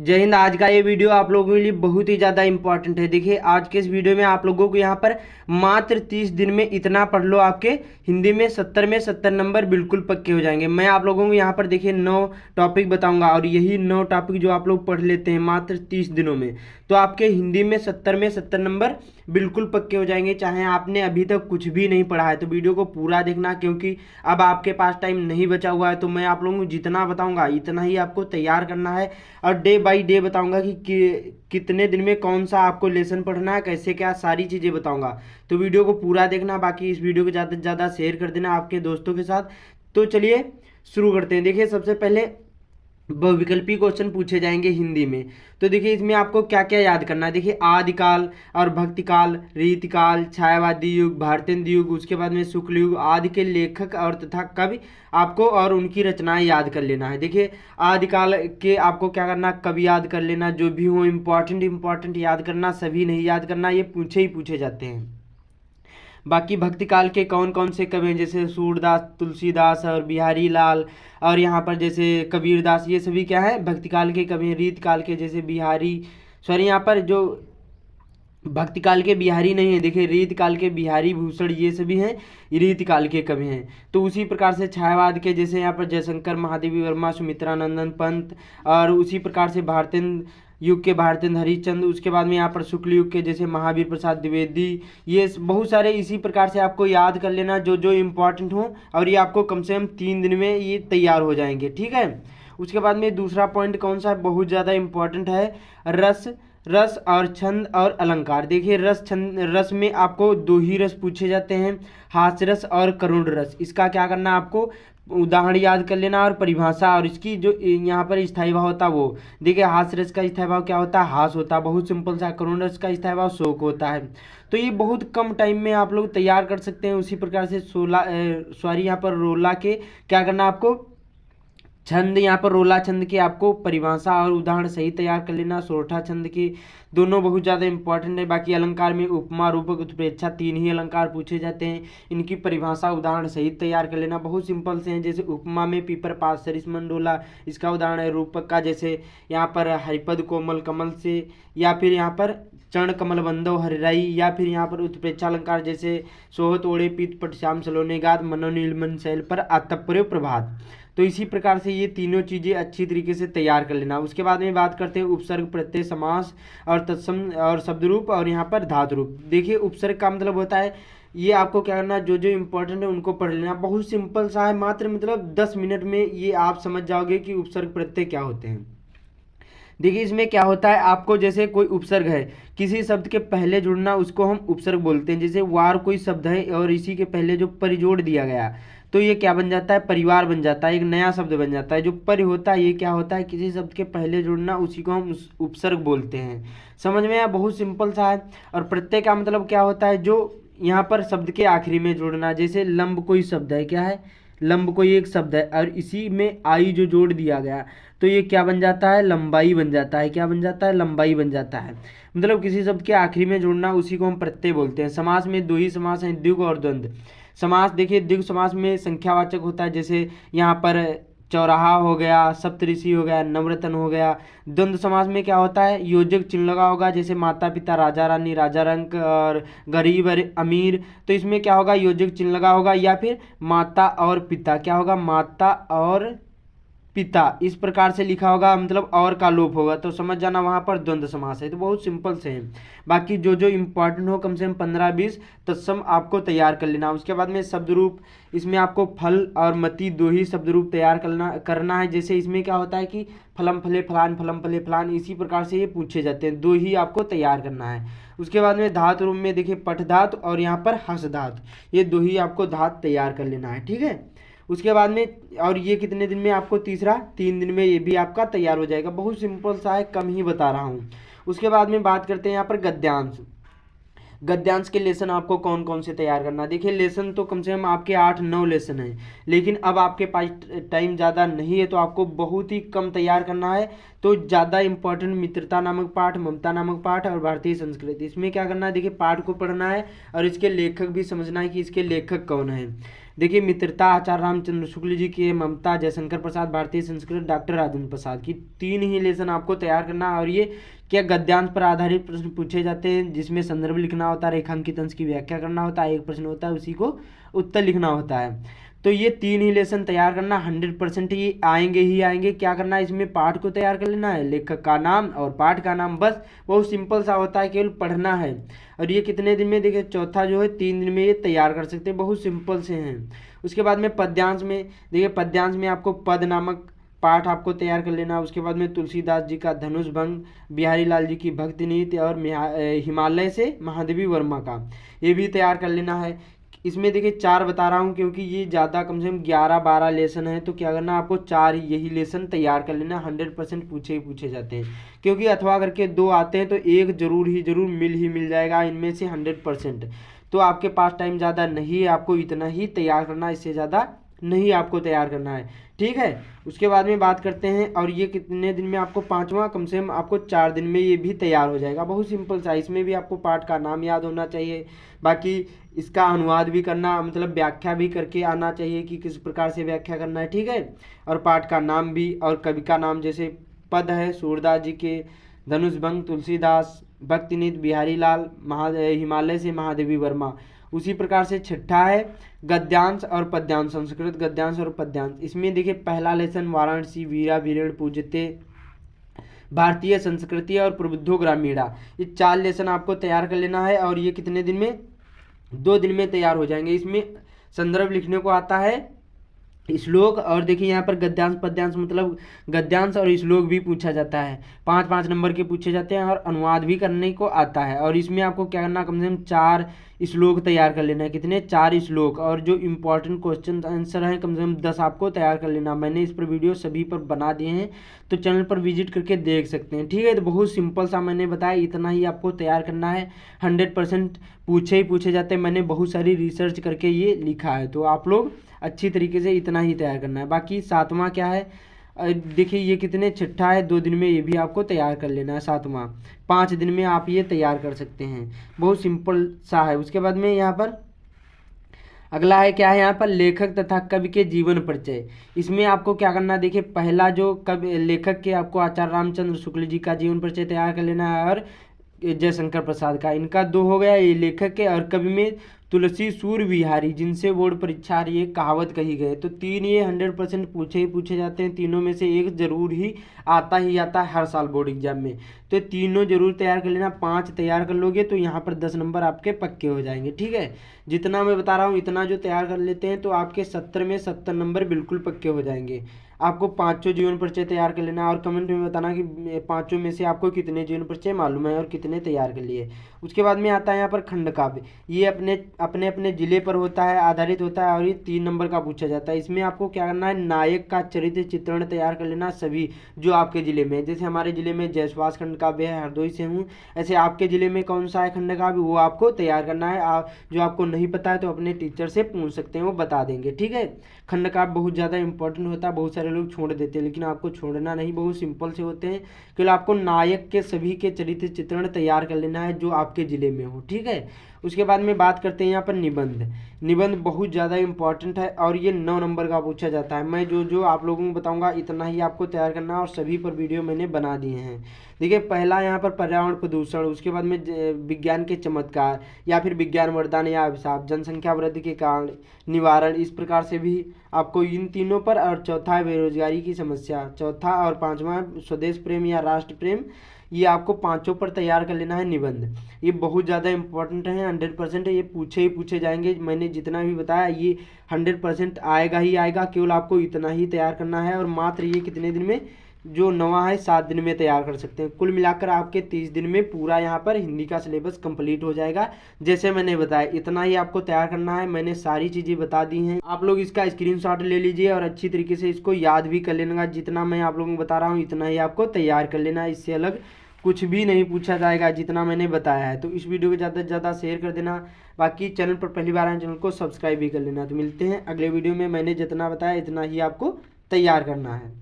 जय हिंद। आज का ये वीडियो आप लोगों के लिए बहुत ही ज़्यादा इंपॉर्टेंट है। देखिए आज के इस वीडियो में आप लोगों को यहाँ पर मात्र 30 दिन में इतना पढ़ लो, आपके हिंदी में 70 नंबर बिल्कुल पक्के हो जाएंगे। मैं आप लोगों को यहाँ पर देखिए 9 टॉपिक बताऊंगा और यही 9 टॉपिक जो आप लोग पढ़ लेते हैं मात्र 30 दिनों में, तो आपके हिंदी में 70 नंबर बिल्कुल पक्के हो जाएंगे। चाहे आपने अभी तक कुछ भी नहीं पढ़ा है तो वीडियो को पूरा देखना, क्योंकि अब आपके पास टाइम नहीं बचा हुआ है। तो मैं आप लोगों को जितना बताऊंगा इतना ही आपको तैयार करना है और डे बाय डे बताऊंगा कि कितने दिन में कौन सा आपको लेसन पढ़ना है, कैसे क्या सारी चीज़ें बताऊंगा। तो वीडियो को पूरा देखना, बाकी इस वीडियो को ज़्यादा से ज़्यादा शेयर कर देना आपके दोस्तों के साथ। तो चलिए शुरू करते हैं। देखिए सबसे पहले बहुविकल्पी क्वेश्चन पूछे जाएंगे हिंदी में। तो देखिए इसमें आपको क्या क्या याद करना है। देखिए आदिकाल और भक्तिकाल, रीतिकाल, छायावादी युग, भारतेंदु युग, उसके बाद में शुक्ल युग आदि के लेखक और तथा कवि आपको और उनकी रचनाएं याद कर लेना है। देखिए आदिकाल के आपको क्या करना, कवि याद कर लेना, जो भी हो इंपॉर्टेंट याद करना, सभी नहीं याद करना, ये पूछे ही पूछे जाते हैं। बाकी भक्ति काल के कौन कौन से कवि हैं, जैसे सूरदास, तुलसीदास और बिहारी लाल, और यहाँ पर जैसे कबीरदास, ये सभी क्या है भक्ति काल के कवि हैं। रीत काल के जैसे बिहारी, सॉरी यहाँ पर जो भक्ति काल के बिहारी नहीं है, देखिए रीत काल के बिहारी भूषण, ये सभी हैं रीत काल के कवि हैं। तो उसी प्रकार से छायावाद के जैसे यहाँ पर जयशंकर, महादेवी वर्मा, सुमित्रा नंदन पंत, और उसी प्रकार से भारतेंदु युग के भारतेंदु हरिश्चंद्र, उसके बाद में यहाँ पर शुक्ल युग के जैसे महावीर प्रसाद द्विवेदी, ये बहुत सारे इसी प्रकार से आपको याद कर लेना जो जो इम्पोर्टेंट हो, और ये आपको कम से कम 3 दिन में ये तैयार हो जाएंगे, ठीक है। उसके बाद में दूसरा पॉइंट कौन सा है, बहुत ज़्यादा इम्पोर्टेंट है, रस रस और छंद और अलंकार। देखिए रस में आपको 2 ही रस पूछे जाते हैं, हास्य रस और करुण रस। इसका क्या करना, आपको उदाहरण याद कर लेना और परिभाषा, और इसकी जो यहाँ पर स्थायी भाव होता है वो देखिए, हास्य रस का स्थायी भाव क्या होता है, हास होता है, बहुत सिंपल सा। करुण रस का स्थायी भाव शोक होता है। तो ये बहुत कम टाइम में आप लोग तैयार कर सकते हैं। उसी प्रकार से यहाँ पर रोला के क्या करना, आपको छंद, यहाँ पर रोला छंद की आपको परिभाषा और उदाहरण सही तैयार कर लेना। सोरठा छंद की दोनों बहुत ज़्यादा इंपॉर्टेंट है। बाकी अलंकार में उपमा, रूपक, उत्प्रेक्षा 3 ही अलंकार पूछे जाते हैं, इनकी परिभाषा उदाहरण सही तैयार कर लेना। बहुत सिंपल से हैं, जैसे उपमा में पीपर पास सरिस मंडोला, इसका उदाहरण है। रूपक का जैसे यहाँ पर हरिपद कोमल कमल से, या फिर यहाँ पर चरण कमल बंदो हरिराई, या फिर यहाँ पर उत्प्रेक्षा अलंकार जैसे सोहत ओढ़े पीत पट श्याम सलोने गाद मनोनील मन शैल पर आतप्य प्रभात। तो इसी प्रकार से ये तीनों चीज़ें अच्छी तरीके से तैयार कर लेना। उसके बाद में बात करते हैं उपसर्ग, प्रत्यय, समास और तत्सम और शब्द रूप, और यहाँ पर धातु रूप। देखिए उपसर्ग का मतलब होता है, ये आपको क्या करना, जो जो इम्पोर्टेंट है उनको पढ़ लेना। बहुत सिंपल सा है, मात्र मतलब 10 मिनट में ये आप समझ जाओगे कि उपसर्ग प्रत्यय क्या होते हैं। देखिए इसमें क्या होता है, आपको जैसे कोई उपसर्ग है, किसी शब्द के पहले जुड़ना, उसको हम उपसर्ग बोलते हैं। जैसे वार कोई शब्द है और इसी के पहले जो परिजोड़ दिया गया, तो ये क्या बन जाता है, परिवार बन जाता है, एक नया शब्द बन जाता है। जो परि होता है ये क्या होता है, किसी शब्द के पहले जुड़ना, उसी को हम उपसर्ग बोलते हैं। समझ में आया, बहुत सिंपल सा है। और प्रत्यय का मतलब क्या होता है, जो यहाँ पर शब्द के आखिरी में जुड़ना। जैसे लंब कोई शब्द है, क्या है, लंब कोई एक शब्द है और इसी में आई जो जोड़ दिया गया, तो ये क्या बन जाता है, लंबाई बन जाता है। क्या बन जाता है, लंबाई बन जाता है। मतलब किसी शब्द के आखिरी में जुड़ना, उसी को हम प्रत्यय बोलते हैं। समास में 2 ही समास हैं, द्विगु और द्वंद्व समास। देखिए द्विगु समास में संख्यावाचक होता है, जैसे यहाँ पर चौराहा हो गया, सप्तऋषि हो गया, नवरत्न हो गया। द्वंद्व समास में क्या होता है, योजक चिन्ह लगा होगा, जैसे माता पिता, राजा रानी, राजा रंक और गरीब अमीर। तो इसमें क्या होगा, योजक चिन्ह लगा होगा, या फिर माता और पिता, क्या होगा, माता और पिता, इस प्रकार से लिखा होगा, मतलब और का लोप होगा, तो समझ जाना वहाँ पर द्वंद्व समास है। तो बहुत सिंपल से है। बाकी जो जो इम्पोर्टेंट हो कम से कम 15-20 तत्सम आपको तैयार कर लेना। उसके बाद में शब्द रूप, इसमें आपको फल और मति 2 ही शब्द रूप तैयार करना है। जैसे इसमें क्या होता है कि फलम फले फलान, फलम फले फलान, इसी प्रकार से ये पूछे जाते हैं, 2 ही आपको तैयार करना है। उसके बाद में धातु रूप में देखिए पठ धातु और यहाँ पर हस धातु, ये 2 ही आपको धातु तैयार कर लेना है, ठीक है। उसके बाद में, और ये कितने दिन में आपको, तीसरा 3 दिन में ये भी आपका तैयार हो जाएगा। बहुत सिंपल सा है, कम ही बता रहा हूँ। उसके बाद में बात करते हैं यहाँ पर गद्यांश। गद्यांश के लेसन आपको कौन कौन से तैयार करना। देखिए लेसन तो कम से कम आपके 8-9 लेसन हैं, लेकिन अब आपके पास टाइम ज़्यादा नहीं है, तो आपको बहुत ही कम तैयार करना है। तो ज़्यादा इंपॉर्टेंट मित्रता नामक पाठ, ममता नामक पाठ और भारतीय संस्कृति, इसमें क्या करना है, देखिए पाठ को पढ़ना है और इसके लेखक भी समझना है कि इसके लेखक कौन है। देखिए मित्रता आचार्य रामचंद्र शुक्ल जी की है, ममता जयशंकर प्रसाद, भारतीय संस्कृत डॉक्टर राजेंद्र प्रसाद की। 3 ही लेसन आपको तैयार करना है। और ये क्या गद्यांश पर आधारित प्रश्न पूछे जाते हैं, जिसमें संदर्भ लिखना होता है, रेखांकित अंश की व्याख्या करना होता है, एक प्रश्न होता है उसी को उत्तर लिखना होता है। तो ये 3 ही लेसन तैयार करना 100% ही आएंगे ही आएंगे। क्या करना है, इसमें पाठ को तैयार कर लेना है, लेखक का नाम और पाठ का नाम, बस बहुत सिंपल सा होता है, केवल पढ़ना है। और ये कितने दिन में, देखिए चौथा जो है 3 दिन में ये तैयार कर सकते हैं, बहुत सिंपल से हैं। उसके बाद में पद्यांश में, देखिए पद्यांश में आपको पद नामक पाठ आपको तैयार कर लेना। उसके बाद में तुलसीदास जी का धनुष भंग, बिहारी लाल जी की भक्ति नीति और हिमालय से महादेवी वर्मा का, ये भी तैयार कर लेना है। इसमें देखिए 4 बता रहा हूँ क्योंकि ये ज़्यादा कम से कम 11-12 लेसन है, तो क्या करना आपको 4 यही लेसन तैयार कर लेना। 100% पूछे ही पूछे जाते हैं, क्योंकि अथवा करके 2 आते हैं तो एक जरूर मिल जाएगा इनमें से 100%। तो आपके पास टाइम ज़्यादा नहीं है, आपको इतना ही तैयार करना, इससे ज़्यादा नहीं आपको तैयार करना है, ठीक है। उसके बाद में बात करते हैं, और ये कितने दिन में आपको 5वां, कम से कम आपको 4 दिन में ये भी तैयार हो जाएगा, बहुत सिंपल सा। इसमें भी आपको पाठ का नाम याद होना चाहिए, बाकी इसका अनुवाद भी करना, मतलब व्याख्या भी करके आना चाहिए कि किस प्रकार से व्याख्या करना है, ठीक है। और पाठ का नाम भी, और कवि का नाम, जैसे पद है सूरदास जी के धनुष भंग, तुलसीदास, भक्तिनीत, बिहारी लाल, हिमालय से महादेवी वर्मा। उसी प्रकार से छठा है गद्यांश और पद्यांश, संस्कृत गद्यांश और पद्यांश। इसमें देखिए पहला लेसन वाराणसी वीरा वीरेण पूजते, भारतीय संस्कृति और प्रबुद्धो ग्रामीणा, ये 4 लेसन आपको तैयार कर लेना है। और ये कितने दिन में, 2 दिन में तैयार हो जाएंगे। इसमें संदर्भ लिखने को आता है, श्लोक, और देखिए यहाँ पर गद्यांश पद्यांश, मतलब गद्यांश और श्लोक भी पूछा जाता है, 5-5 नंबर के पूछे जाते हैं, और अनुवाद भी करने को आता है। और इसमें आपको क्या करना, कम से कम 4 श्लोक तैयार कर लेना है। कितने, 4 श्लोक। और जो इंपॉर्टेंट क्वेश्चन आंसर हैं कम से कम 10 आपको तैयार कर लेना। मैंने इस पर वीडियो सभी पर बना दिए हैं, तो चैनल पर विजिट करके देख सकते हैं, ठीक है। तो बहुत सिंपल सा मैंने बताया, इतना ही आपको तैयार करना है। 100% पूछे ही पूछे जाते हैं, मैंने बहुत सारी रिसर्च करके ये लिखा है, तो आप लोग अच्छी तरीके से इतना ही तैयार करना है। बाकी 7वां क्या है, देखिए ये कितने, छठा है, 2 दिन में ये भी आपको तैयार कर लेना है। 7वां 5 दिन में आप ये तैयार कर सकते हैं, बहुत सिंपल सा है। उसके बाद में यहाँ पर अगला है, क्या है यहाँ पर, लेखक तथा कवि के जीवन परिचय। इसमें आपको क्या करना है, देखिए पहला जो कवि लेखक के, आपको आचार्य रामचंद्र शुक्ल जी का जीवन परिचय तैयार कर लेना है, और जयशंकर प्रसाद का, इनका 2 हो गया। ये लेखक के, और कवि में तुलसी सूर विहारी, जिनसे बोर्ड परीक्षा आ रही है, कहावत कही गई। तो 3 ये 100% पूछे ही पूछे जाते हैं, तीनों में से एक जरूर ही आता है हर साल बोर्ड एग्जाम में, तो तीनों जरूर तैयार कर लेना। 5 तैयार कर लोगे तो यहाँ पर 10 नंबर आपके पक्के हो जाएंगे, ठीक है। जितना मैं बता रहा हूँ इतना जो तैयार कर लेते हैं तो आपके 70 में 70 नंबर बिल्कुल पक्के हो जाएंगे। आपको 5 जीवन परिचय तैयार कर लेना, और कमेंट में बताना कि 5 में से आपको कितने जीवन परिचय मालूम है और कितने तैयार कर लिए। उसके बाद में आता है यहाँ पर खंड काव्य, ये अपने अपने जिले पर होता है, आधारित होता है, और ये 3 नंबर का पूछा जाता है। इसमें आपको क्या करना है, नायक का चरित्र चित्रण तैयार कर लेना, सभी जो आपके जिले में, जैसे हमारे जिले में जयश्वास खंड काव्य है, हरदोई से हूँ, ऐसे आपके जिले में कौन सा है खंड काव्य, वो आपको तैयार करना है। जो आपको नहीं पता है तो अपने टीचर से पूछ सकते हैं, वो बता देंगे, ठीक है। खंड काव्य बहुत ज़्यादा इंपॉर्टेंट होता है, बहुत सारे लोग छोड़ देते हैं, लेकिन आपको छोड़ना नहीं, बहुत सिंपल से होते हैं। केवल आपको नायक के सभी के चरित्र चित्रण तैयार कर लेना है जो आपके जिले में हो, ठीक है। उसके बाद में बात करते हैं यहाँ पर निबंध। निबंध बहुत ज़्यादा इंपॉर्टेंट है, और ये 9 नंबर का पूछा जाता है। मैं जो आप लोगों को बताऊंगा इतना ही आपको तैयार करना है, और सभी पर वीडियो मैंने बना दिए हैं। देखिए पहला यहाँ पर पर्यावरण प्रदूषण, उसके बाद में विज्ञान के चमत्कार, या फिर विज्ञान वरदान या अभिशाप, जनसंख्या वृद्धि के कारण निवारण, इस प्रकार से भी आपको इन तीनों पर। और चौथा है बेरोजगारी की समस्या, चौथा। और 5वां स्वदेश प्रेम या राष्ट्र प्रेम, ये आपको 5 पर तैयार कर लेना है निबंध। ये बहुत ज़्यादा इंपॉर्टेंट है, 100% ये पूछे ही पूछे जाएंगे। मैंने जितना भी बताया ये 100% आएगा ही आएगा, केवल आपको इतना ही तैयार करना है। और मात्र ये कितने दिन में, जो 9वां है 7 दिन में तैयार कर सकते हैं। कुल मिलाकर आपके 30 दिन में पूरा यहाँ पर हिंदी का सिलेबस कंप्लीट हो जाएगा। जैसे मैंने बताया इतना ही आपको तैयार करना है, मैंने सारी चीज़ें बता दी हैं। आप लोग इसका स्क्रीनशॉट ले लीजिए और अच्छी तरीके से इसको याद भी कर लेना। जितना मैं आप लोगों को बता रहा हूँ इतना ही आपको तैयार कर लेना है, इससे अलग कुछ भी नहीं पूछा जाएगा जितना मैंने बताया है। तो इस वीडियो को ज़्यादा से ज़्यादा शेयर कर देना। बाकी चैनल पर पहली बार आए चैनल को सब्सक्राइब भी कर लेना। तो मिलते हैं अगले वीडियो में, मैंने जितना बताया इतना ही आपको तैयार करना है।